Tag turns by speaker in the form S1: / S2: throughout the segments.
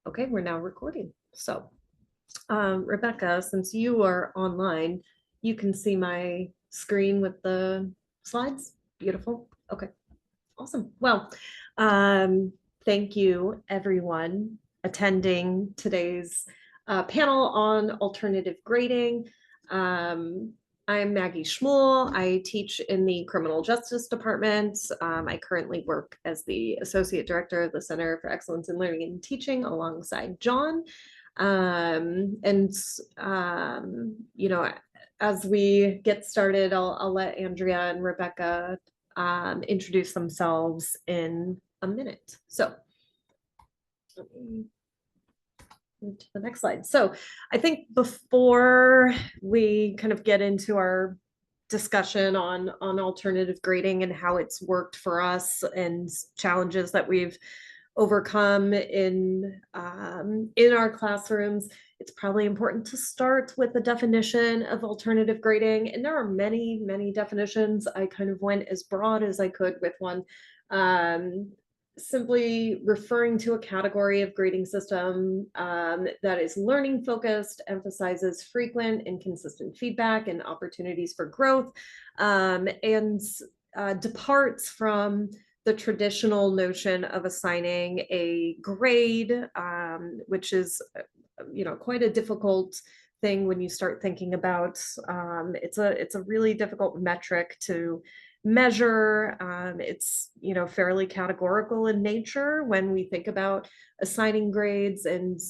S1: Okay, we're now recording. So, Rebecca, since you are online, you can see my screen with the slides. Beautiful. Okay, awesome. Well, um, thank you everyone attending today's panel on alternative grading. Um, I'm Maggie Schmuhl. I teach in the Criminal Justice Department. I currently work as the Associate Director of the Center for Excellence in Learning and Teaching alongside John. And, you know, as we get started, I'll let Andrea and Rebecca introduce themselves in a minute. So let me move to the next slide. So I think before we kind of get into our discussion on alternative grading and how it's worked for us and challenges that we've overcome in our classrooms, it's probably important to start with the definition of alternative grading. And there are many, many definitions. I kind of went as broad as I could with one. Simply referring to a category of grading system that is learning focused, emphasizes frequent and consistent feedback and opportunities for growth, and departs from the traditional notion of assigning a grade, which is, quite a difficult thing when you start thinking about. It's a really difficult metric to measure. It's fairly categorical in nature when we think about assigning grades and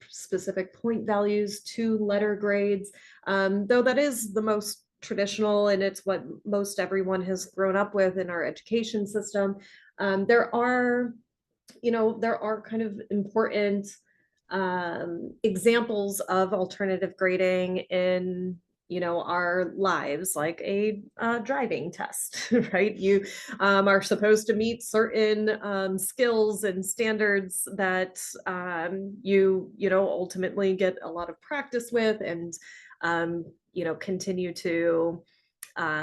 S1: specific point values to letter grades, though that is the most traditional and it's what most everyone has grown up with in our education system. There are kind of important examples of alternative grading in our lives, like a driving test, right? You are supposed to meet certain skills and standards that you ultimately get a lot of practice with, and continue to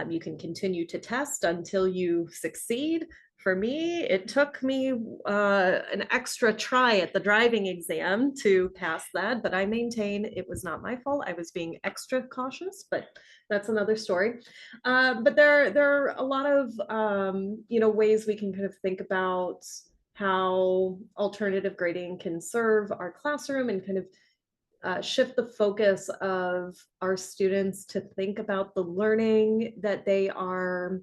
S1: you can continue to test until you succeed. For me, it took me an extra try at the driving exam to pass that, but I maintain it was not my fault. I was being extra cautious, but that's another story. But there are a lot of ways we can kind of think about how alternative grading can serve our classroom and kind of shift the focus of our students to think about the learning that they are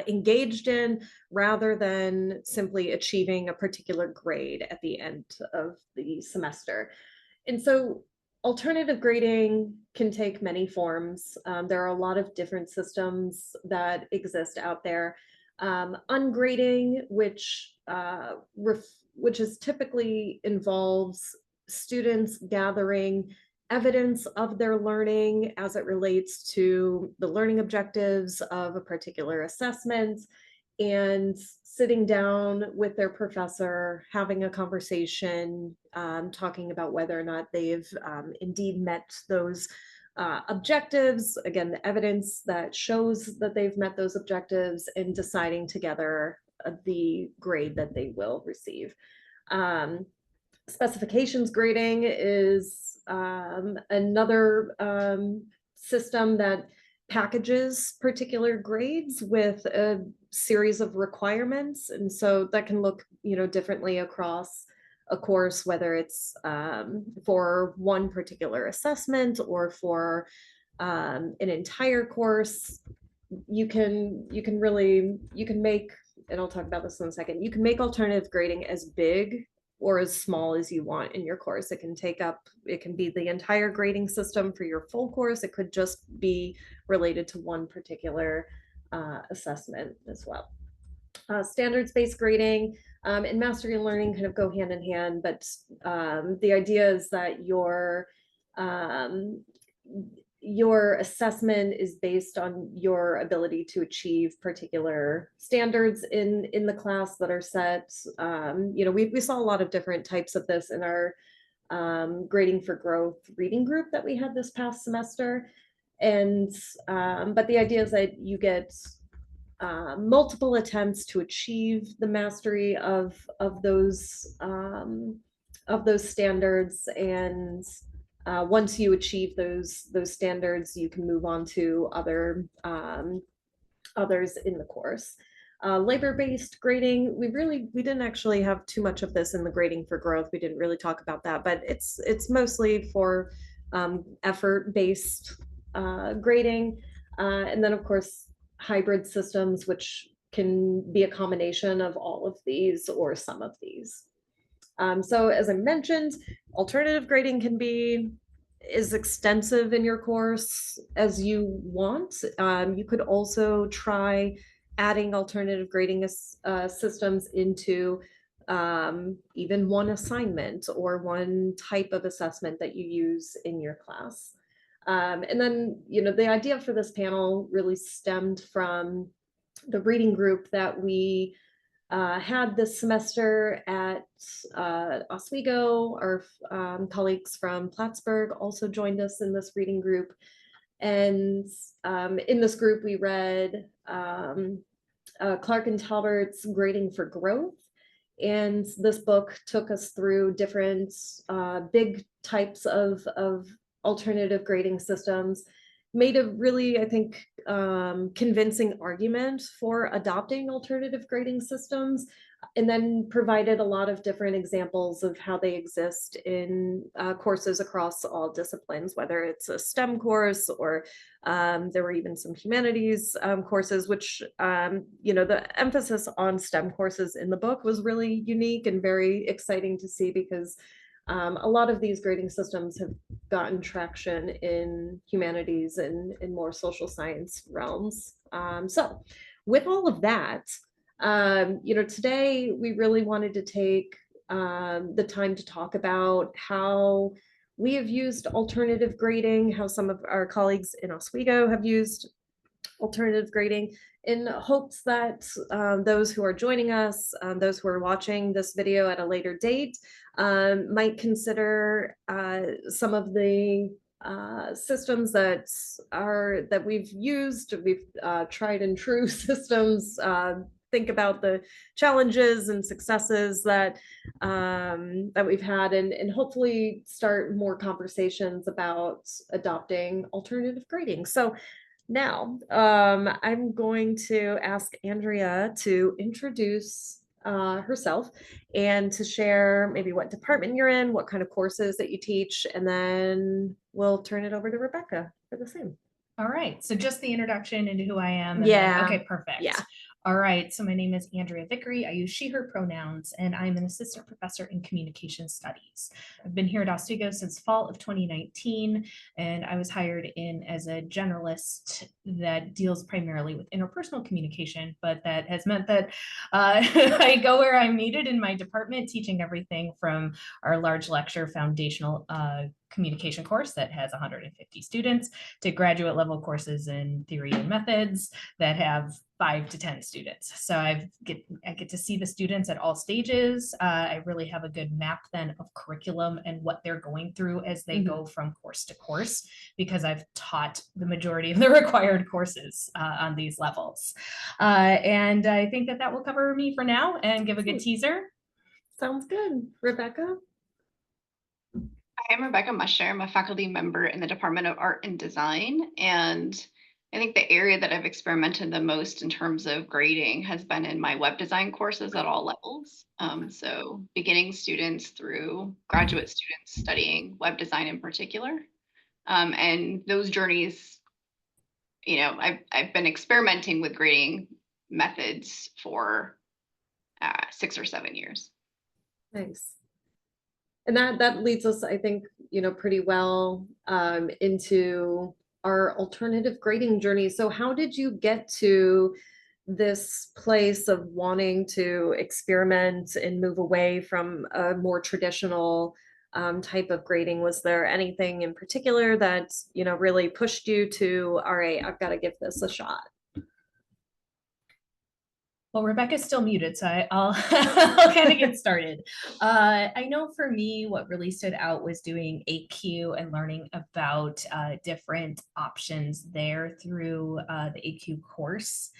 S1: engaged in, rather than simply achieving a particular grade at the end of the semester. And so alternative grading can take many forms. There are a lot of different systems that exist out there. Ungrading, which is typically involves students gathering evidence of their learning as it relates to the learning objectives of a particular assessment, and sitting down with their professor, having a conversation, talking about whether or not they've indeed met those objectives. Again, the evidence that shows that they've met those objectives, and deciding together the grade that they will receive. Specifications grading is another system that packages particular grades with a series of requirements, and so that can look differently across a course, whether it's for one particular assessment or for an entire course. You can make, and I'll talk about this in a second, you can make alternative grading as big or as small as you want in your course. It can be the entire grading system for your full course. It could just be related to one particular assessment as well. Standards-based grading and mastery and learning kind of go hand in hand, but the idea is that your assessment is based on your ability to achieve particular standards in the class that are set. We saw a lot of different types of this in our Grading for Growth reading group that we had this past semester. And but the idea is that you get multiple attempts to achieve the mastery of those those standards, and once you achieve those standards, you can move on to others in the course. Labor-based grading, we didn't actually have too much of this in the grading for growth. We didn't really talk about that, but it's mostly for effort-based grading, and then of course hybrid systems, which can be a combination of all of these or some of these. So as I mentioned, alternative grading can be as extensive in your course as you want. You could also try adding alternative grading systems into even one assignment or one type of assessment that you use in your class. And then, the idea for this panel really stemmed from the reading group that we had this semester at Oswego. Our colleagues from Plattsburgh also joined us in this reading group. And in this group, we read Clark and Talbert's Grading for Growth. And this book took us through different big types of alternative grading systems, made a really, I think, convincing argument for adopting alternative grading systems, and then provided a lot of different examples of how they exist in courses across all disciplines, whether it's a STEM course or there were even some humanities courses, which, the emphasis on STEM courses in the book was really unique and very exciting to see, because a lot of these grading systems have gotten traction in humanities and in more social science realms. So with all of that, today we really wanted to take the time to talk about how we have used alternative grading, how some of our colleagues in Oswego have used alternative grading, in hopes that those who are joining us, those who are watching this video at a later date, might consider some of the systems that we've used. We've tried and true systems. Think about the challenges and successes that we've had, and hopefully start more conversations about adopting alternative grading. So now, I'm going to ask Andrea to introduce herself and to share maybe what department you're in, what kind of courses that you teach, and then we'll turn it over to Rebecca for the same.
S2: All right, so just the introduction into who I am. Okay, perfect.
S1: Yeah.
S2: All right, so my name is Andrea Vickery. I use she, her pronouns, and I'm an assistant professor in communication studies. I've been here at Oswego since fall of 2019, and I was hired in as a generalist that deals primarily with interpersonal communication, but that has meant that I go where I'm needed in my department, teaching everything from our large lecture foundational communication course that has 150 students to graduate level courses in theory and methods that have 5 to 10 students. So I get to see the students at all stages. I really have a good map then of curriculum and what they're going through as they go from course to course, because I've taught the majority of the required courses on these levels. And I think that will cover me for now and give a good teaser.
S1: Sounds good. Rebecca?
S3: I'm Rebecca Mushtare. I'm a faculty member in the Department of Art and Design, and I think the area that I've experimented the most in terms of grading has been in my web design courses at all levels. So beginning students through graduate students studying web design in particular. And those journeys, I've been experimenting with grading methods for 6 or 7 years.
S1: Nice. And that leads us, I think, pretty well into our alternative grading journey. So how did you get to this place of wanting to experiment and move away from a more traditional type of grading? Was there anything in particular that, really pushed you to, all right, I've got to give this a shot?
S2: Well, Rebecca's still muted, so I'll kind of get started. I know for me, what really stood out was doing AQ and learning about different options there through the AQ course.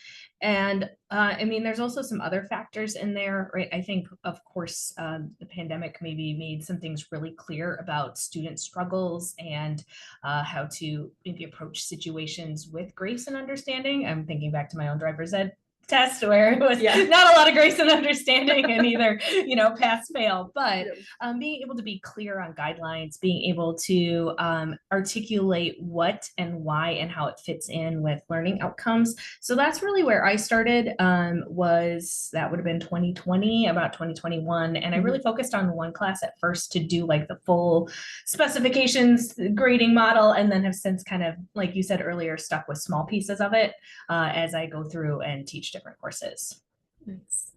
S2: And I mean, there's also some other factors in there, right? I think, of course, the pandemic maybe made some things really clear about student struggles and how to maybe approach situations with grace and understanding. I'm thinking back to my own driver's ed test where it was not a lot of grace and understanding and either, pass, fail, but being able to be clear on guidelines, being able to articulate what and why and how it fits in with learning outcomes. So that's really where I started, was that would have been 2020, about 2021. And I really focused on one class at first to do like the full specifications grading model, and then have since kind of, like you said earlier, stuck with small pieces of it as I go through and teach different courses.
S1: Nice.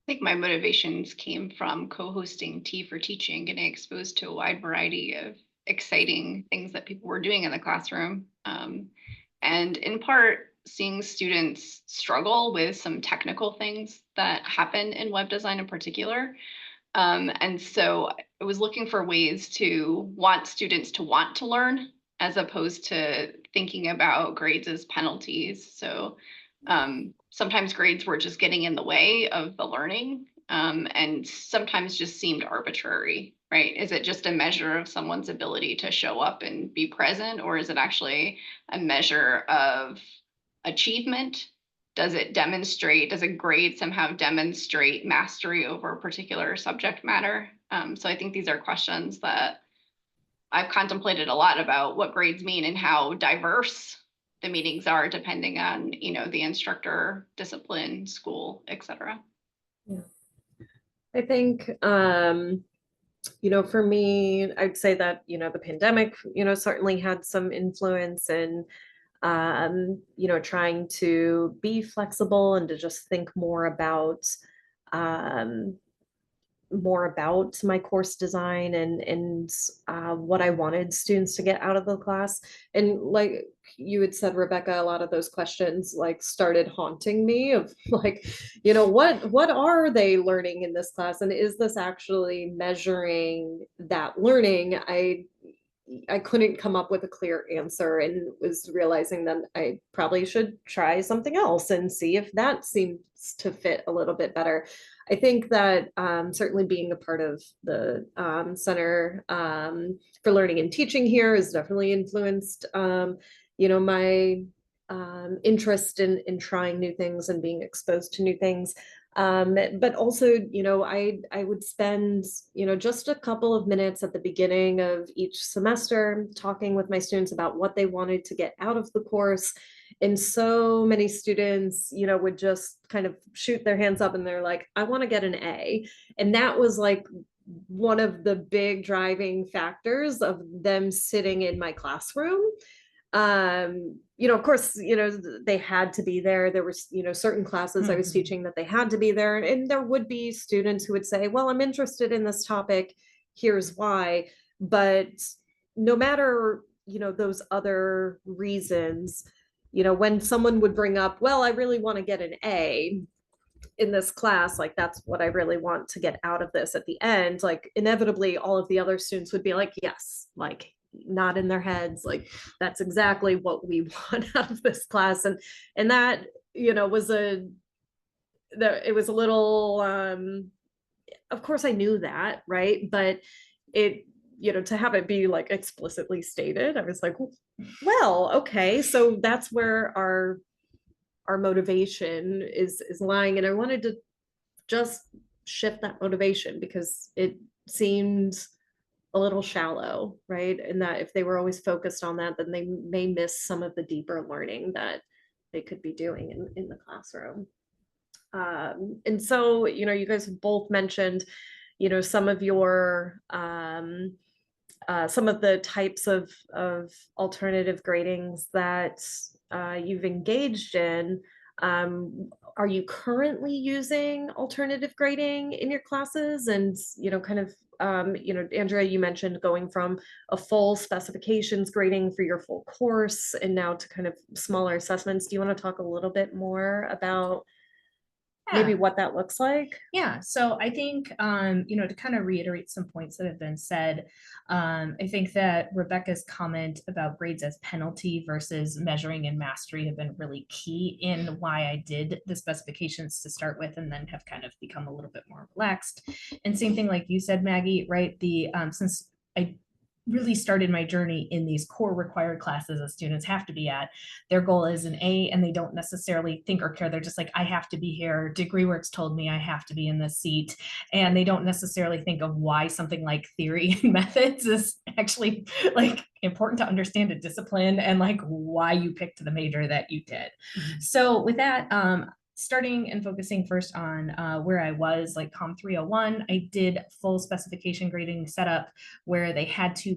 S3: I think my motivations came from co-hosting Tea for Teaching, getting exposed to a wide variety of exciting things that people were doing in the classroom. And in part, seeing students struggle with some technical things that happen in web design in particular. And so I was looking for ways to want students to want to learn, as opposed to thinking about grades as penalties. So sometimes grades were just getting in the way of the learning, and sometimes just seemed arbitrary, right? Is it just a measure of someone's ability to show up and be present, or is it actually a measure of achievement? Does a grade somehow demonstrate mastery over a particular subject matter? So I think these are questions that I've contemplated a lot about what grades mean and how diverse the meanings are depending on, the instructor, discipline, school, etc.
S1: Yeah. I think, for me, I'd say that, the pandemic, certainly had some influence in, trying to be flexible and to just think um, more about my course design and what I wanted students to get out of the class. And like you had said, Rebecca, a lot of those questions like started haunting me of like, what are they learning in this class? And is this actually measuring that learning? I couldn't come up with a clear answer and was realizing that I probably should try something else and see if that seems to fit a little bit better. I think that certainly being a part of the Center for Learning and Teaching here has definitely influenced, my interest in trying new things and being exposed to new things. But also, I would spend, just a couple of minutes at the beginning of each semester talking with my students about what they wanted to get out of the course. And so many students, would just kind of shoot their hands up and they're like, I want to get an A. And that was like one of the big driving factors of them sitting in my classroom. Of course, they had to be there. There was, certain classes I was teaching that they had to be there. And there would be students who would say, well, I'm interested in this topic. Here's why. But no matter, those other reasons, when someone would bring up, well, I really want to get an A in this class, like that's what I really want to get out of this at the end, like inevitably all of the other students would be like, yes, like nod in their heads, like that's exactly what we want out of this class. And that, was it was a little, of course I knew that, right? But it, to have it be like explicitly stated, I was like, well, okay, so that's where our motivation is lying. And I wanted to just shift that motivation because it seemed a little shallow, right? And that if they were always focused on that, then they may miss some of the deeper learning that they could be doing in the classroom. And so, you guys have both mentioned, some of your some of the types of alternative gradings that you've engaged in. Are you currently using alternative grading in your classes? And, kind of, Andrea, you mentioned going from a full specifications grading for your full course and now to kind of smaller assessments. Do you want to talk a little bit more about maybe what that looks like?
S2: Yeah, so I think, to kind of reiterate some points that have been said, I think that Rebecca's comment about grades as penalty versus measuring and mastery have been really key in why I did the specifications to start with, and then have kind of become a little bit more relaxed. And same thing, like you said, Maggie, right? Since I really started my journey in these core required classes that students have to be at, their goal is an A, and they don't necessarily think or care. They're just like, I have to be here. DegreeWorks told me I have to be in this seat. And they don't necessarily think of why something like theory and methods is actually like important to understand a discipline, and like why you picked the major that you did. So with that, starting and focusing first on where I was, like Com 301, I did full specification grading setup where they had to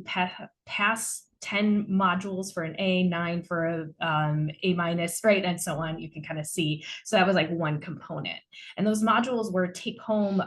S2: pass 10 modules for an A, 9 for a A minus, right? And so on, you can kind of see. So that was like one component. And those modules were take home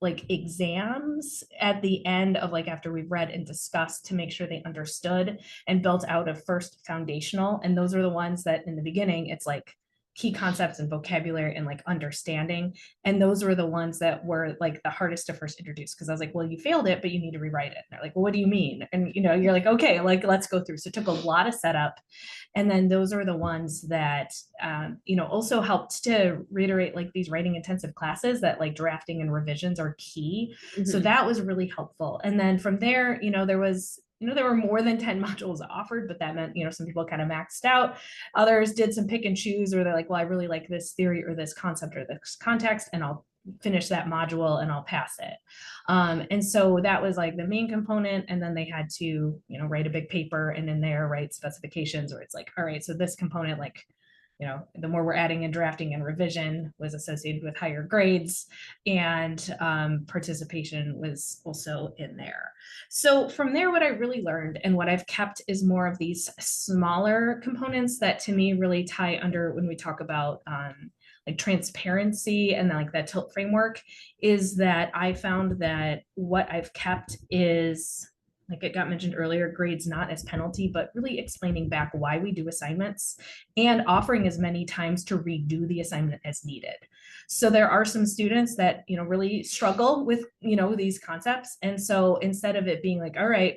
S2: like exams at the end of, like, after we've read and discussed, to make sure they understood and built out a first foundational. And those are the ones that in the beginning, it's like key concepts and vocabulary and like understanding. And those were the ones that were like the hardest to first introduce, because I was like, well, you failed it, but you need to rewrite it. And they're like, well, what do you mean? And you're like, okay, like let's go through. So it took a lot of setup. And then those are the ones that also helped to reiterate like these writing intensive classes that like drafting and revisions are key. So that was really helpful. And then from there, there were more than 10 modules offered, but that meant, some people kind of maxed out. Others did some pick and choose, or they're like, well, I really like this theory or this concept or this context, and I'll finish that module and I'll pass it. And so that was like the main component. And then they had to, write a big paper, and in there write specifications, where it's like, all right, so this component, like, the more we're adding and drafting and revision was associated with higher grades, and participation was also in there. So from there, what I really learned and what I've kept is more of these smaller components that to me really tie under when we talk about like transparency and like that tilt framework, is that I found that what I've kept is, like it got mentioned earlier, grades not as penalty, but really explaining back why we do assignments and offering as many times to redo the assignment as needed. So there are some students that, really struggle with, these concepts. And so instead of it being like, all right,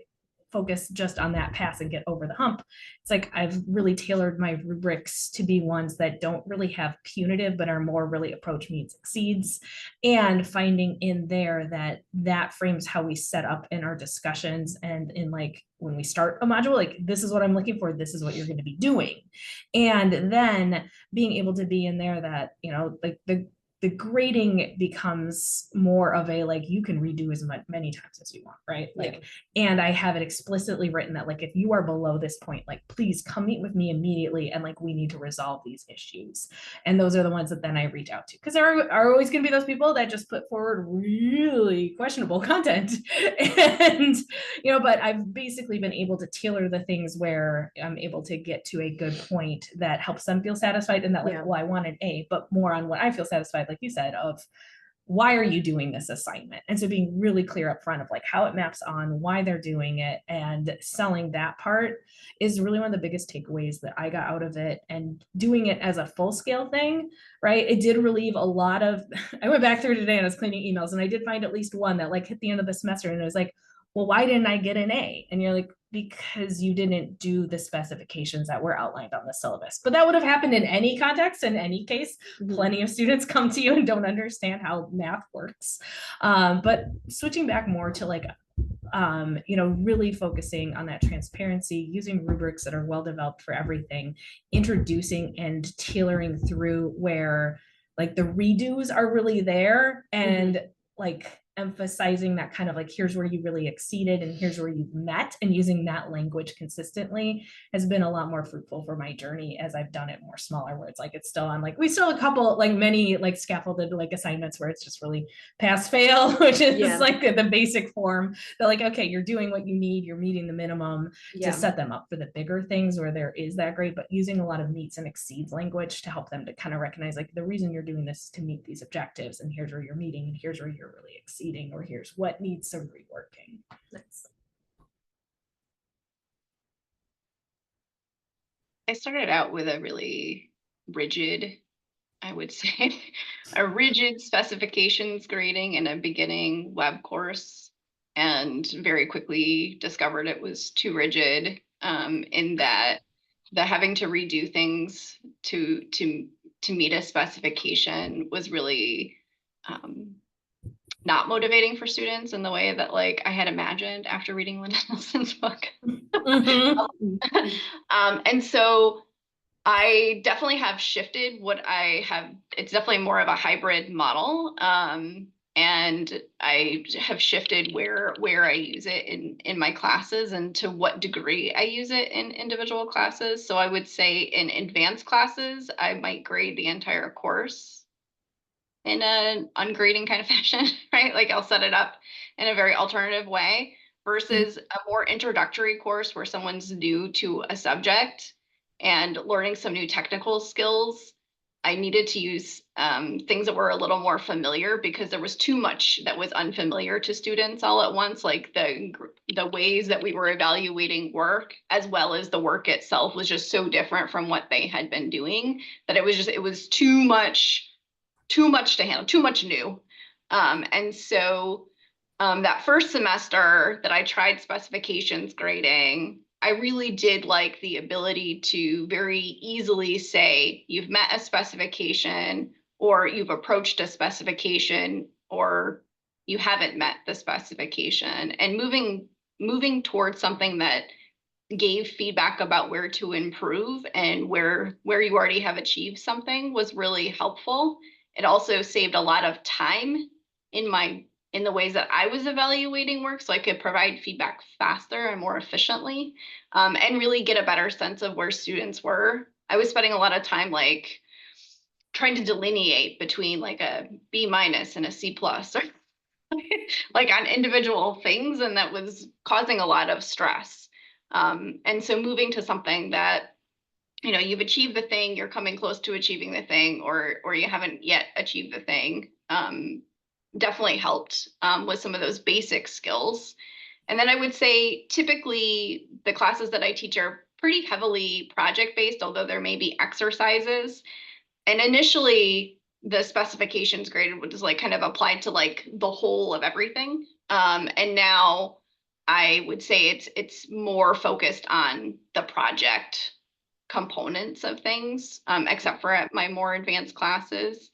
S2: focus just on that pass and get over the hump, it's like I've really tailored my rubrics to be ones that don't really have punitive, but are more really approach meets exceeds, and finding in there that frames how we set up in our discussions, and in like when we start a module, like this is what I'm looking for, this is what you're going to be doing. And then being able to be in there that, like the grading becomes more of a, like, you can redo as many times as you want, right? Like, and I have it explicitly written that, like, if you are below this point, like, please come meet with me immediately, and like, we need to resolve these issues. And those are the ones that then I reach out to, because there are always going to be those people that just put forward really questionable content. And, but I've basically been able to tailor the things where I'm able to get to a good point that helps them feel satisfied, and that, like, well, I want an A, but more on what I feel satisfied, like you said, of why are you doing this assignment? And so being really clear up front of like how it maps on why they're doing it, and selling that part is really one of the biggest takeaways that I got out of it. And doing it as a full scale thing, right? It did relieve a lot of, I went back through today and I was cleaning emails, and I did find at least one that like hit the end of the semester, and it was like, well, why didn't I get an A? And you're like, because you didn't do the specifications that were outlined on the syllabus. But that would have happened in any context, in any case. Plenty of students come to you and don't understand how math works. But switching back more to like, really focusing on that transparency, using rubrics that are well developed for everything, introducing and tailoring through where like the redos are really there, and like emphasizing that kind of like, here's where you really exceeded and here's where you've met, and using that language consistently has been a lot more fruitful for my journey as I've done it more smaller, where it's like, it's still on, like, we still have a couple, like many like scaffolded like assignments where it's just really pass fail, which is like the basic form. They're like, okay, you're doing what you need, you're meeting the minimum to set them up for the bigger things where there is that grade, but using a lot of meets and exceeds language to help them to kind of recognize, like, the reason you're doing this is to meet these objectives, and here's where you're meeting, and here's where you're really exceeding, or here's what needs some reworking. Nice.
S3: I started out with a really rigid I would say, a rigid specifications grading in a beginning web course, and very quickly discovered it was too rigid, in that the having to redo things to meet a specification was really not motivating for students in the way that like I had imagined after reading Linda Nelson's book. And so I definitely have shifted what I have. It's definitely more of a hybrid model. And I have shifted where I use it in my classes and to what degree I use it in individual classes. So I would say in advanced classes, I might grade the entire course in an ungrading kind of fashion, right? Like I'll set it up in a very alternative way versus a more introductory course where someone's new to a subject and learning some new technical skills. I needed to use things that were a little more familiar because there was too much that was unfamiliar to students all at once, like the ways that we were evaluating work as well as the work itself was just so different from what they had been doing that it was too much to handle, too much new. And so that first semester that I tried specifications grading, I really did like the ability to very easily say, you've met a specification, or you've approached a specification, or you haven't met the specification. And moving towards something that gave feedback about where to improve and where you already have achieved something was really helpful. It also saved a lot of time in the ways that I was evaluating work, so I could provide feedback faster and more efficiently, and really get a better sense of where students were. I was spending a lot of time like trying to delineate between like a B- and a C+, or like on individual things, and that was causing a lot of stress. And so moving to something that, you know, you've achieved the thing, you're coming close to achieving the thing, or you haven't yet achieved the thing, definitely helped with some of those basic skills. And then I would say typically the classes that I teach are pretty heavily project-based, although there may be exercises. And initially the specifications graded was like kind of applied to like the whole of everything. And now I would say it's more focused on the project components of things, except for at my more advanced classes.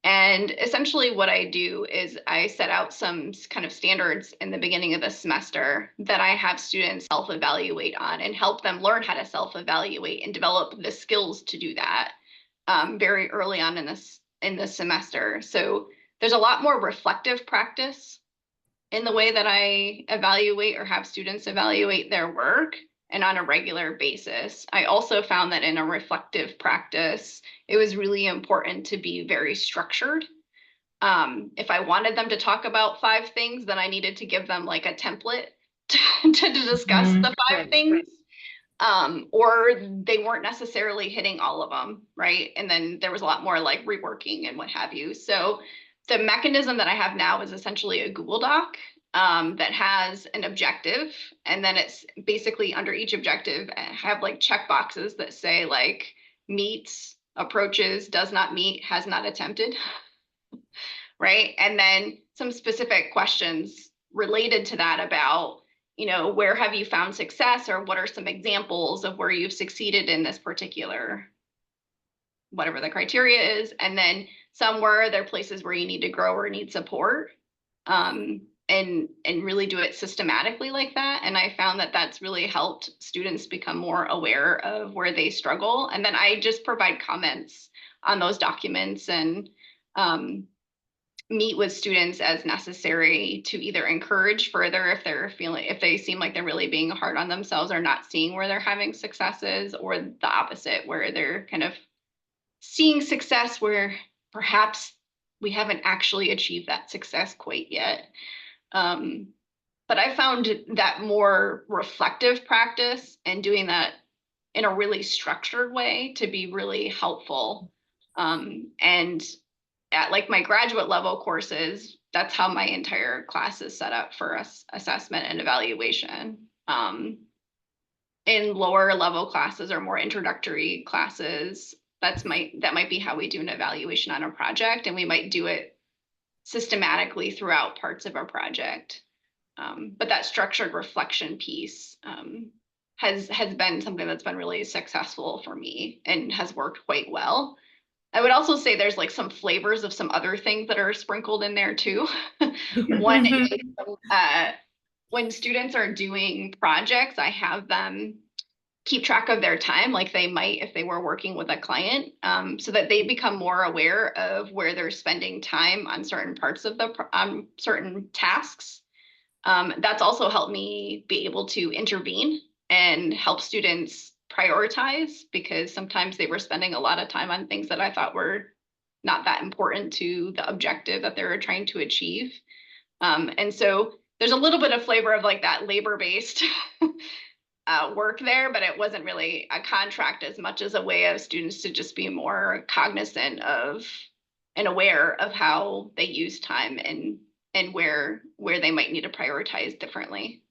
S3: And essentially what I do is I set out some kind of standards in the beginning of the semester that I have students self-evaluate on and help them learn how to self-evaluate and develop the skills to do that very early on in this semester. So there's a lot more reflective practice in the way that I evaluate or have students evaluate their work and on a regular basis. I also found that in a reflective practice, it was really important to be very structured. If I wanted them to talk about 5 things, then I needed to give them like a template to discuss the 5 things. Or they weren't necessarily hitting all of them, right? And then there was a lot more like reworking and what have you. So the mechanism that I have now is essentially a Google Doc that has an objective, and then it's basically under each objective I have like check boxes that say like meets, approaches, does not meet, has not attempted, right? And then some specific questions related to that about, you know, where have you found success, or what are some examples of where you've succeeded in this particular, whatever the criteria is. And then somewhere there are places where you need to grow or need support, and really do it systematically like that. And I found that that's really helped students become more aware of where they struggle. And then I just provide comments on those documents and meet with students as necessary to either encourage further if they seem like they're really being hard on themselves or not seeing where they're having successes, or the opposite, where they're kind of seeing success where perhaps we haven't actually achieved that success quite yet. But I found that more reflective practice and doing that in a really structured way to be really helpful. And at like my graduate level courses, that's how my entire class is set up for assessment and evaluation. In lower level classes or more introductory classes, that might be how we do an evaluation on a project, and we might do it systematically throughout parts of our project. But that structured reflection piece has been something that's been really successful for me and has worked quite well. I would also say there's like some flavors of some other things that are sprinkled in there too. One is when students are doing projects, I have them keep track of their time like they might if they were working with a client, so that they become more aware of where they're spending time on certain parts of certain tasks. That's also helped me be able to intervene and help students prioritize, because sometimes they were spending a lot of time on things that I thought were not that important to the objective that they were trying to achieve. And so there's a little bit of flavor of like that labor-based work there, but it wasn't really a contract as much as a way of students to just be more cognizant of and aware of how they use time and where they might need to prioritize differently.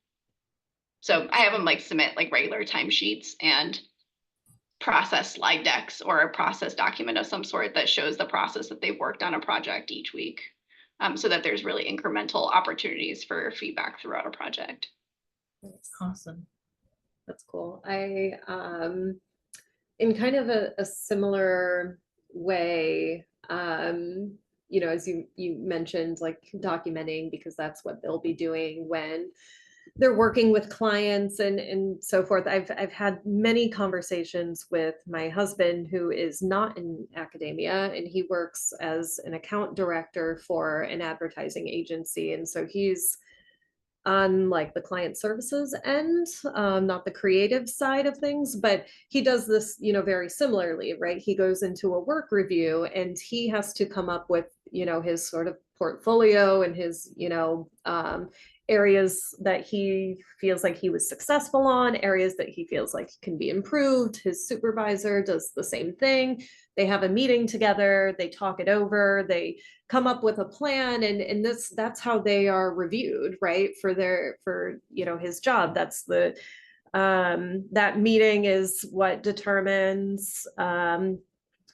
S3: So I have them like submit like regular timesheets and process slide decks or a process document of some sort that shows the process that they've worked on a project each week, so that there's really incremental opportunities for feedback throughout a project.
S2: Awesome.
S1: That's cool. In kind of a similar way, you know, as you mentioned, like documenting, because that's what they'll be doing when they're working with clients and so forth. I've had many conversations with my husband, who is not in academia, and he works as an account director for an advertising agency. And so he's on like the client services end, not the creative side of things, but he does this, you know, very similarly, right? He goes into a work review and he has to come up with, you know, his sort of portfolio and his, you know, areas that he feels like he was successful on, areas that he feels like can be improved. His supervisor does the same thing. They have a meeting together, they talk it over, they come up with a plan, and that's how they are reviewed, right? For you know, his job. That's the that meeting is what determines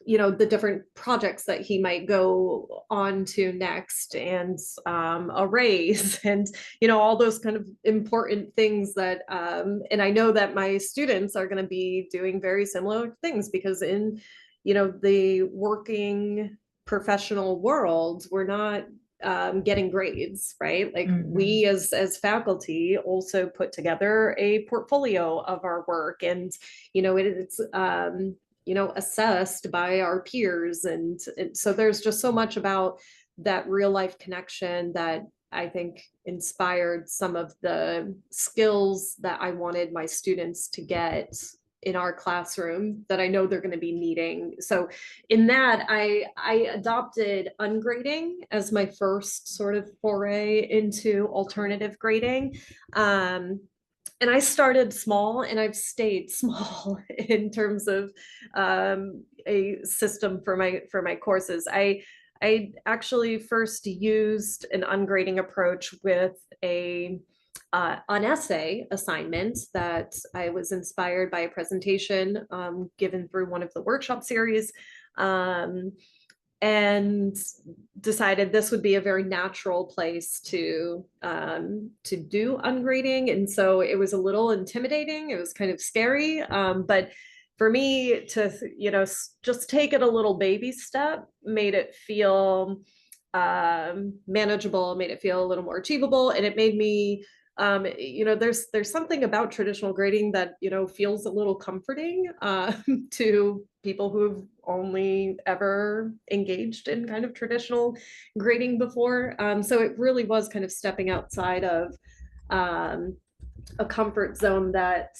S1: you know, the different projects that he might go on to next, and a raise, and you know, all those kind of important things that and I know that my students are going to be doing very similar things, because in, you know, the working professional world, we're not getting grades, right? Like we as faculty also put together a portfolio of our work, and you know, it's you know, assessed by our peers. And so there's just so much about that real life connection that I think inspired some of the skills that I wanted my students to get in our classroom that I know they're going to be needing. So in that, I adopted ungrading as my first sort of foray into alternative grading. And I started small and I've stayed small in terms of a system for my courses. I actually first used an ungrading approach with an essay assignment that I was inspired by a presentation given through one of the workshop series. And decided this would be a very natural place to do ungrading. And so it was a little intimidating. It was kind of scary. But for me to, you know, just take it a little baby step made it feel manageable, made it feel a little more achievable. And it made me, you know, there's something about traditional grading that, you know, feels a little comforting to people who've only ever engaged in kind of traditional grading before. So it really was kind of stepping outside of a comfort zone that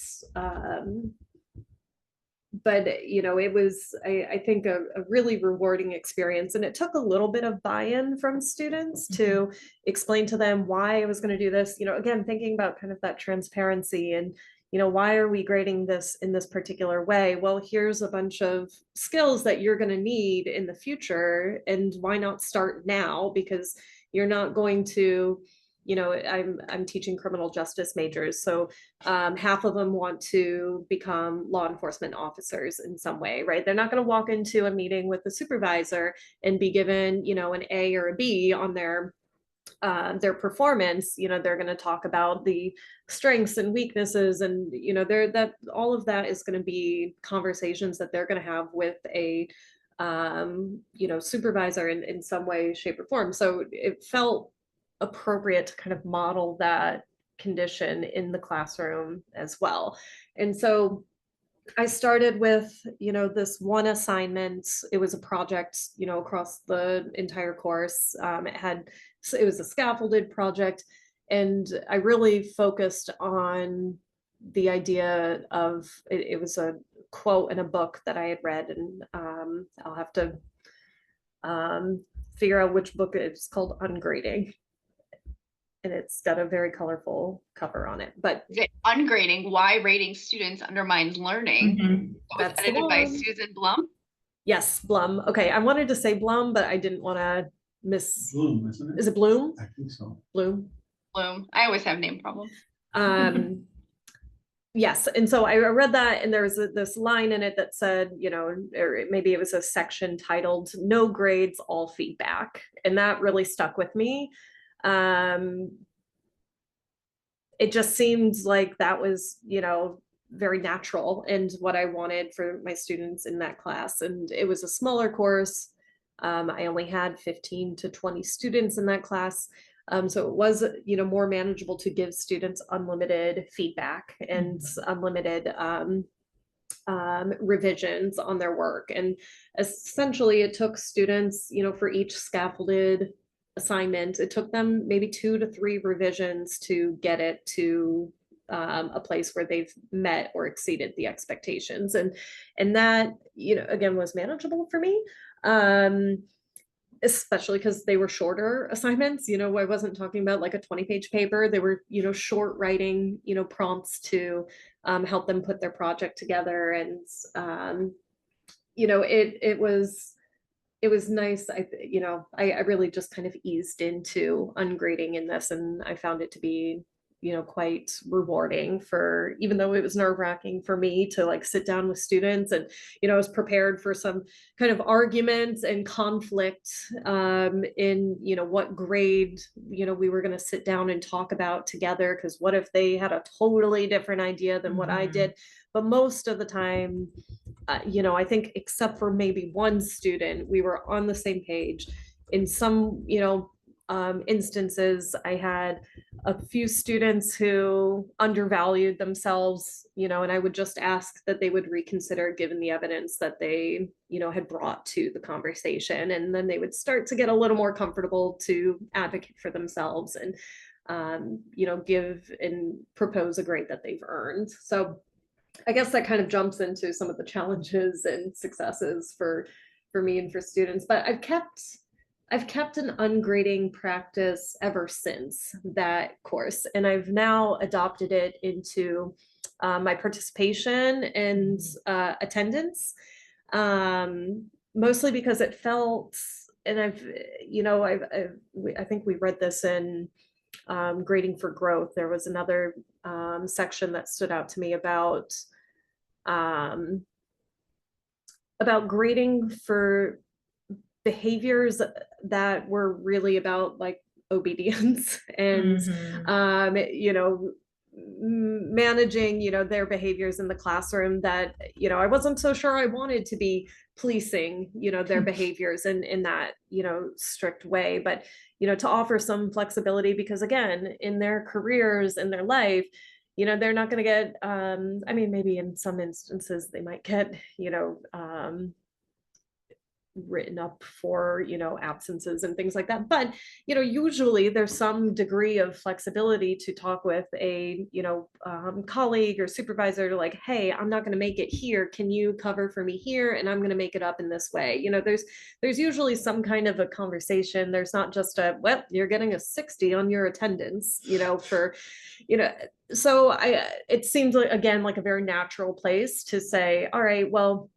S1: but you know, it was I think a really rewarding experience, and it took a little bit of buy-in from students to explain to them why I was going to do this. You know, again, thinking about kind of that transparency and, you know, why are we grading this in this particular way? Well, here's a bunch of skills that you're going to need in the future, and why not start now? Because you're not going to you know, I'm teaching criminal justice majors, so half of them want to become law enforcement officers in some way, right? They're not going to walk into a meeting with the supervisor and be given, you know, an A or a B on their performance. You know, they're going to talk about the strengths and weaknesses, and you know, that all of that is going to be conversations that they're going to have with a you know, supervisor in some way, shape, or form. So it felt appropriate to kind of model that condition in the classroom as well. And so I started with, you know, this one assignment. It was a project, you know, across the entire course. It was a scaffolded project, and I really focused on the idea of it was a quote in a book that I had read, and I'll have to figure out which book it's called. Ungrading, and it's got a very colorful cover on it. But
S3: Is it Ungrading? Why rating students undermines learning?
S2: Mhm.
S3: That was edited by Susan Blum.
S1: Yes, Blum. Okay, I wanted to say Blum, but I didn't want to miss.
S4: Bloom, isn't it?
S1: Is it Bloom?
S4: I think so.
S1: Bloom.
S3: Bloom. I always have name problems.
S1: Yes, and so I read that, and there was this line in it that said, you know, or maybe it was a section titled "No grades, all feedback," and that really stuck with me. It just seemed like that was, you know, very natural and what I wanted for my students in that class. And it was a smaller course. I only had 15 to 20 students in that class. So it was, you know, more manageable to give students unlimited feedback and unlimited revisions on their work. And essentially it took students, you know, for each scaffolded assignment, it took them maybe 2 to 3 revisions to get it to a place where they've met or exceeded the expectations. And that, you know, again, was manageable for me. Especially because they were shorter assignments. You know, I wasn't talking about like a 20-page paper. They were, you know, short writing, you know, prompts to help them put their project together. And, you know, it was nice. You know, I really just kind of eased into ungrading in this, and I found it to be, you know, quite rewarding, for even though it was nerve-wracking for me to like sit down with students. And you know, I was prepared for some kind of arguments and conflict in, you know, what grade, you know, we were going to sit down and talk about together, because what if they had a totally different idea than what I did. But most of the time, you know, I think except for maybe one student, we were on the same page. In some, you know, instances, I had a few students who undervalued themselves, you know, and I would just ask that they would reconsider given the evidence that they, you know, had brought to the conversation. And then they would start to get a little more comfortable to advocate for themselves and, you know, give and propose a grade that they've earned. So I guess that kind of jumps into some of the challenges and successes for me and for students. But I've kept an ungrading practice ever since that course, and I've now adopted it into my participation and attendance, mostly because it felt, and I think we read this in grading for growth. There was another section that stood out to me about grading for behaviors that were really about like obedience and you know, managing, you know, their behaviors in the classroom that, you know, I wasn't so sure I wanted to be policing, you know, their behaviors in that, you know, strict way. But you know, to offer some flexibility, because again, in their careers, in their life, you know, they're not going to get I mean, maybe in some instances they might get, you know, written up for, you know, absences and things like that. But, you know, usually there's some degree of flexibility to talk with a, you know, colleague or supervisor to like, hey, I'm not going to make it here. Can you cover for me here? And I'm going to make it up in this way. You know, there's usually some kind of a conversation. There's not just a, well, you're getting a 60 on your attendance, you know, for, you know, so it seems like, again, like a very natural place to say, all right, well,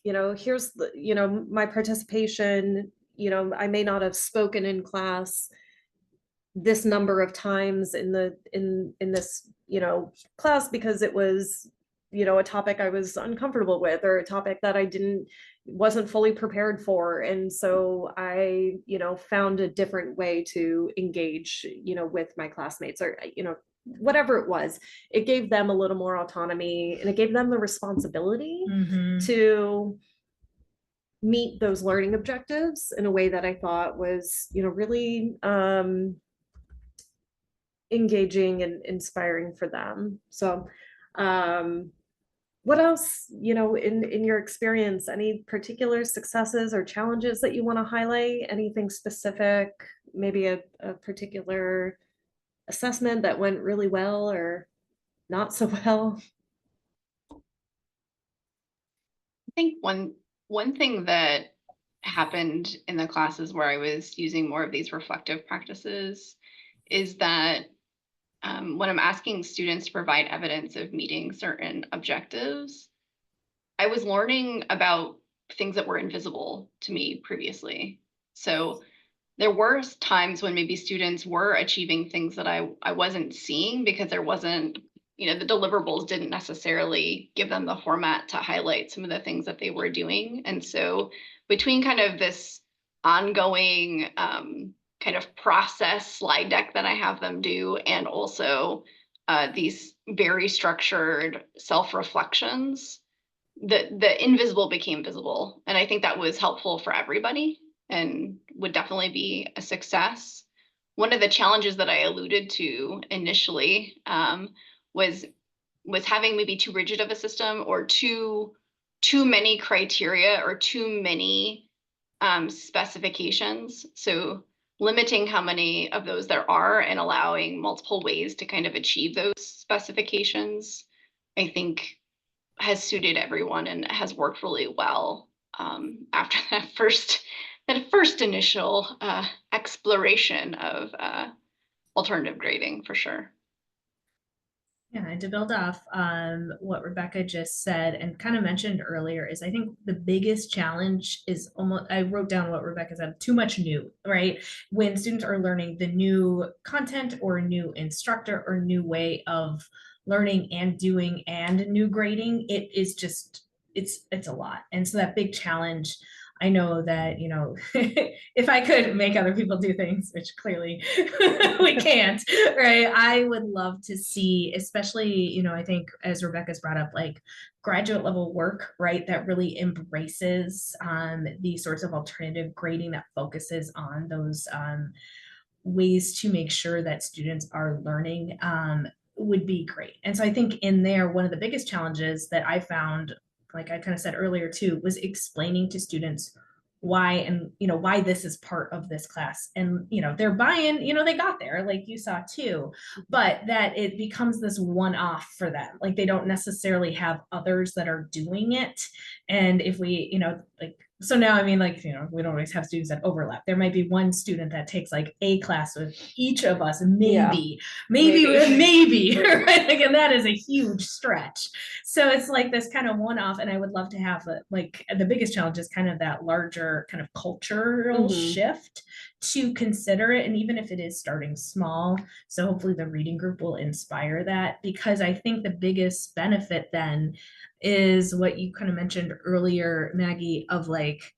S1: you know, here's the, you know, my participation, you know, I may not have spoken in class this number of times in this, class because it was, a topic I was uncomfortable with, or a topic that I wasn't fully prepared for. And so I, found a different way to engage, with my classmates, or, whatever it was. It gave them a little more autonomy, and it gave them the responsibility to meet those learning objectives in a way that I thought was, really engaging and inspiring for them. So what else, in your experience, any particular successes or challenges that you want to highlight? Anything specific, maybe a particular assessment that went really well or not so well?
S3: I think one thing that happened in the classes where I was using more of these reflective practices is that when I'm asking students to provide evidence of meeting certain objectives, I was learning about things that were invisible to me previously. So there were times when maybe students were achieving things that I wasn't seeing because there wasn't, the deliverables didn't necessarily give them the format to highlight some of the things that they were doing. And so between kind of this ongoing kind of process slide deck that I have them do, and also these very structured self-reflections, the invisible became visible. And I think that was helpful for everybody and would definitely be a success. One of the challenges that I alluded to initially was having maybe too rigid of a system, or too many criteria, or too many specifications. So limiting how many of those there are and allowing multiple ways to kind of achieve those specifications, I think has suited everyone and has worked really well after that first initial exploration of alternative grading, for sure.
S2: Yeah, and to build off what Rebecca just said and kind of mentioned earlier, is I think the biggest challenge is almost, I wrote down what Rebecca said, too much new, right? When students are learning the new content or new instructor or new way of learning and doing and new grading, it is just, it's a lot. And so that big challenge, I know that, if I could make other people do things, which clearly we can't, right? I would love to see, especially, I think as Rebecca's brought up, like graduate level work, right? That really embraces these sorts of alternative grading that focuses on those ways to make sure that students are learning would be great. And so I think in there, one of the biggest challenges that I found, like I kind of said earlier too, was explaining to students why, and why this is part of this class, and they're buying, they got there, like you saw too, but that it becomes this one-off for them, like they don't necessarily have others that are doing it. And if we, like, so now, I mean, like, we don't always have students that overlap. There might be one student that takes like a class with each of us, maybe, right? Like, and that is a huge stretch. So it's like this kind of one-off, and I would love to have like the biggest challenge is kind of that larger kind of cultural shift to consider it. And even if it is starting small, so hopefully the reading group will inspire that, because I think the biggest benefit then is what you kind of mentioned earlier, Maggie, of like,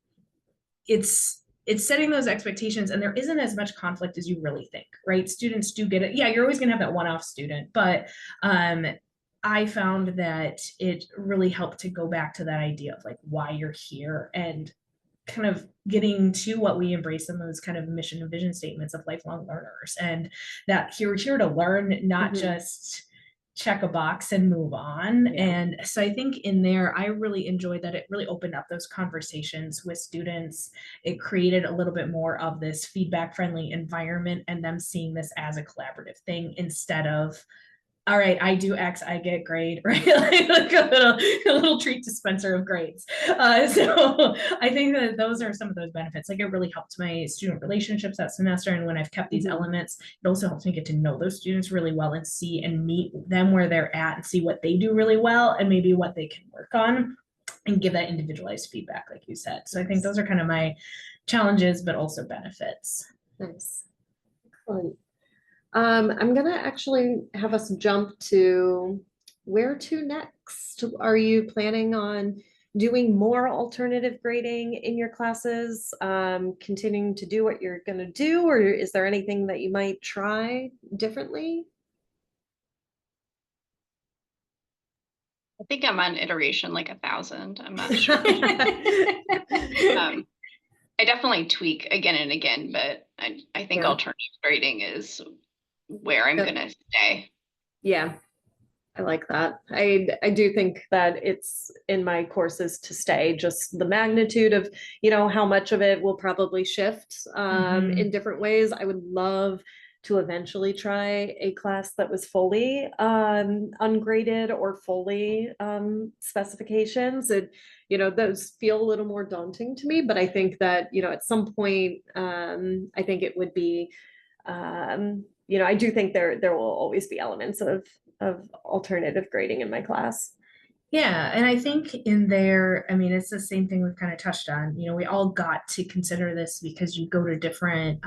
S2: it's setting those expectations, and there isn't as much conflict as you really think, right? Students do get it. Yeah, you're always going to have that one-off student, but I found that it really helped to go back to that idea of like why you're here, and kind of getting to what we embrace in those kind of mission and vision statements of lifelong learners, and that we're here to learn, not just check a box and move on. Yeah. And so I think in there, I really enjoyed that it really opened up those conversations with students. It created a little bit more of this feedback friendly environment, and them seeing this as a collaborative thing instead of, all right, I do X, I get grade, right? like a little treat dispenser of grades. So I think that those are some of those benefits. Like, it really helped my student relationships that semester. And when I've kept these elements, it also helps me get to know those students really well, and see and meet them where they're at, and see what they do really well and maybe what they can work on, and give that individualized feedback, like you said. So I think those are kind of my challenges, but also benefits.
S1: Nice. Excellent. I'm gonna actually have us jump to where to next. Are you planning on doing more alternative grading in your classes? Continuing to do what you're gonna do, or is there anything that you might try differently?
S3: I think I'm on iteration like 1,000. I'm not sure. I definitely tweak again and again, but I think
S1: Yeah.
S3: alternative grading is where I'm
S1: Yep.
S3: gonna stay.
S1: Yeah, I like that. I do think that it's in my courses to stay, just the magnitude of, how much of it will probably shift in different ways. I would love to eventually try a class that was fully ungraded or fully specifications. And, those feel a little more daunting to me, but I think that, at some point, I think it would be I do think there will always be elements of alternative grading in my class.
S2: Yeah, and I think in there, I mean, it's the same thing we've kind of touched on. We all got to consider this because you go to different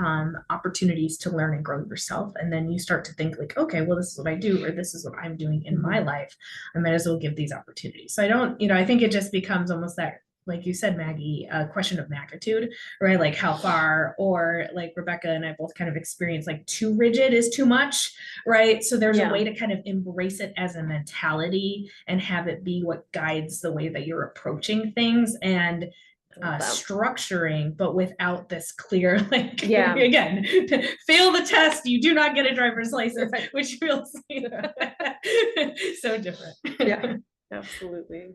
S2: opportunities to learn and grow yourself. And then you start to think like, okay, well, this is what I do, or this is what I'm doing in my life. I might as well give these opportunities. So I don't, I think it just becomes almost that, like you said, Maggie, a question of magnitude, right? Like how far, or like Rebecca and I both kind of experience like too rigid is too much, right? So there's a way to kind of embrace it as a mentality and have it be what guides the way that you're approaching things and structuring, but without this clear, like, again, fail the test, you do not get a driver's license, which feels so different.
S1: Yeah, absolutely.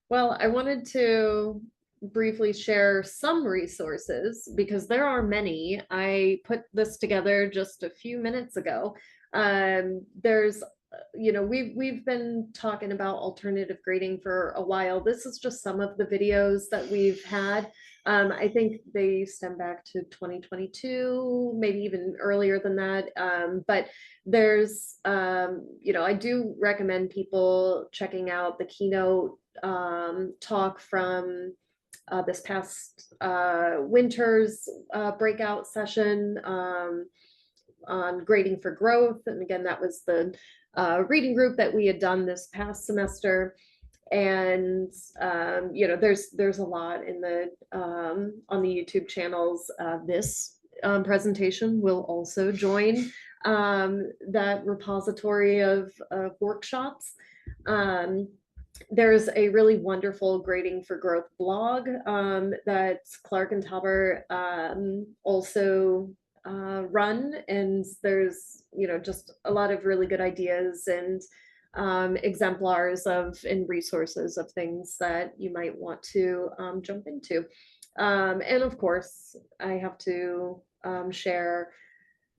S1: Well, I wanted to briefly share some resources because there are many. I put this together just a few minutes ago. There's we've been talking about alternative grading for a while. This is just some of the videos that we've had. I think they stem back to 2022, maybe even earlier than that. But there's, I do recommend people checking out the keynote talk from this past winter's breakout session on grading for growth. And again, that was the reading group that we had done this past semester. And there's a lot in the on the YouTube channels. This presentation will also join that repository of workshops. There's a really wonderful grading for growth blog that Clark and Tauber also run, and there's just a lot of really good ideas and exemplars of and resources of things that you might want to jump into. And of course, I have to share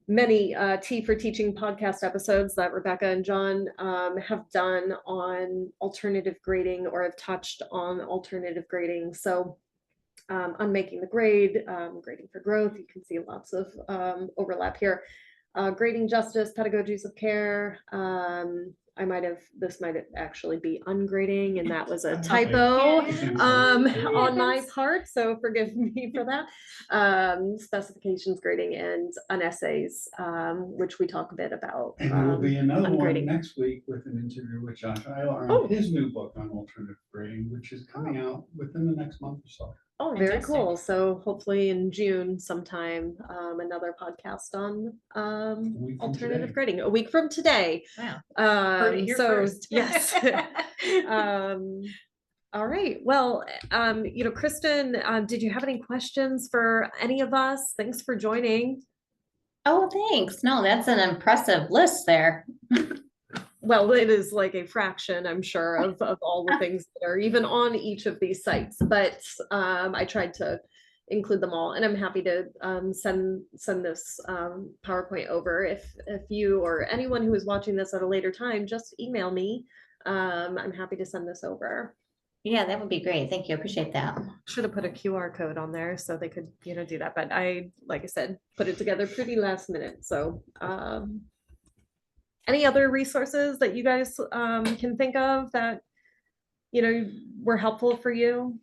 S1: many Tea for Teaching podcast episodes that Rebecca and John have done on alternative grading or have touched on alternative grading. So on Making the Grade, Grading for Growth, you can see lots of overlap here. Grading Justice, Pedagogies of Care. This might actually be ungrading, and that was a typo on my part, so forgive me for that. Specifications grading and on essays, which we talk a bit about.
S4: And there will be another one next week with an interview with Josh Eiler on his new book on alternative grading, which is coming out within the next month or so.
S1: Oh, very cool. So hopefully in June sometime, another podcast on alternative grading a week from today.
S2: Wow. Heard it here first.
S1: Yes. All right. Well, Kristen, did you have any questions for any of us? Thanks for joining.
S5: Oh, thanks. No, that's an impressive list there.
S1: Well, it is like a fraction, I'm sure, of all the things that are even on each of these sites, but I tried to include them all, and I'm happy to send this PowerPoint over if you or anyone who is watching this at a later time, just email me. I'm happy to send this over.
S5: Yeah, that would be great. Thank you. I appreciate that.
S1: Should have put a QR code on there so they could, do that, but like I said, put it together pretty last minute. So any other resources that you guys can think of that were helpful for you?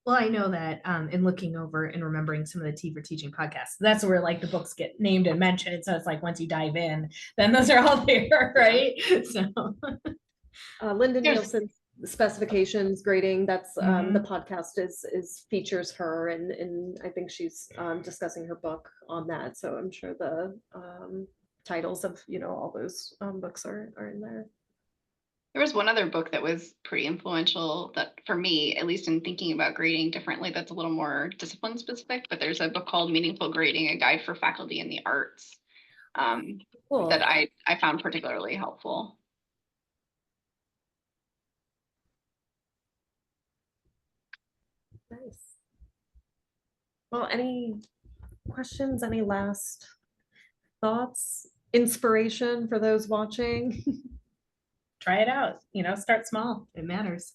S2: Well, I know that in looking over and remembering some of the Tea for Teaching podcasts, that's where like the books get named and mentioned. So it's like once you dive in, then those are all there, right? So
S1: Linda
S3: There's-
S1: Nielsen specifications grading, that's the
S2: Mhm.
S1: podcast is features her, and I think she's discussing her book on that. So I'm sure the titles of all those books are in there.
S3: There was one other book that was pretty influential that for me, at least in thinking about grading differently, that's a little more discipline specific, but there's a book called Meaningful Grading, a guide for faculty in the arts,
S1: Cool.
S3: that I found particularly helpful.
S1: Nice. Well, any questions? Any last thoughts? Inspiration for those watching?
S2: try it out, start small. It matters.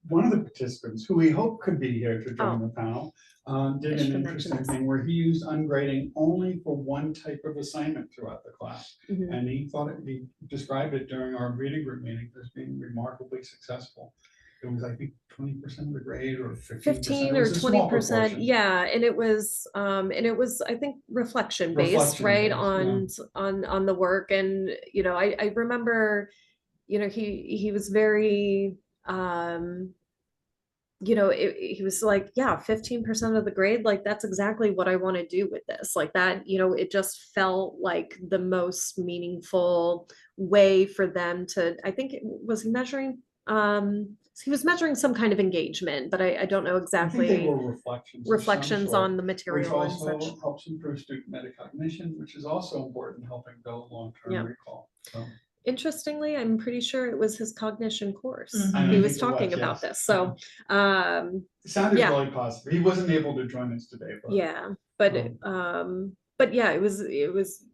S4: One of the participants, who we hope could be here to join the panel, did
S1: I should
S4: an
S1: mention
S4: interesting
S1: this.
S4: thing where he used ungrading only for one type of assignment throughout the class.
S1: Mhm.
S4: And he described it during our reading group meeting as being remarkably successful. It was, I think, 20% of the grade or 15%.
S1: 15
S4: It
S1: or
S4: was a small
S1: 20%.
S4: proportion.
S1: Yeah. And it was I think reflection based, right?
S4: Reflection-based,
S1: On the work. And, I remember, he was very, he was like, yeah, 15% of the grade, like that's exactly what I want to do with this. Like that, it just felt like the most meaningful way for them to, I think, was he was measuring some kind of engagement, but I don't know
S4: I think they
S1: exactly.
S4: were reflections. of some
S1: Reflections
S4: sort,
S1: on the
S4: which
S1: material and
S4: also
S1: such.
S4: helps improve student metacognition, which is also important in helping build long-term
S1: Yeah.
S4: recall. So.
S1: Interestingly, I'm pretty sure it was his cognition course.
S2: Mhm.
S4: And I
S1: He
S4: think
S1: was
S4: it
S1: talking
S4: was,
S1: about
S4: yes.
S1: this. So,
S4: It sounded
S1: yeah.
S4: really positive. He wasn't able to join us today, but
S1: Yeah, but yeah, it was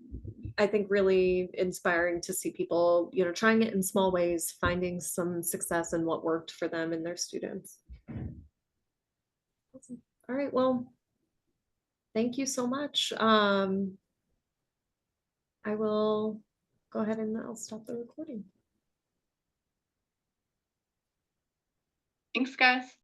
S1: I think really inspiring to see people, trying it in small ways, finding some success in what worked for them and their students. Awesome. All right, well, thank you so much. I will go ahead and I'll stop the recording.
S3: Thanks, guys.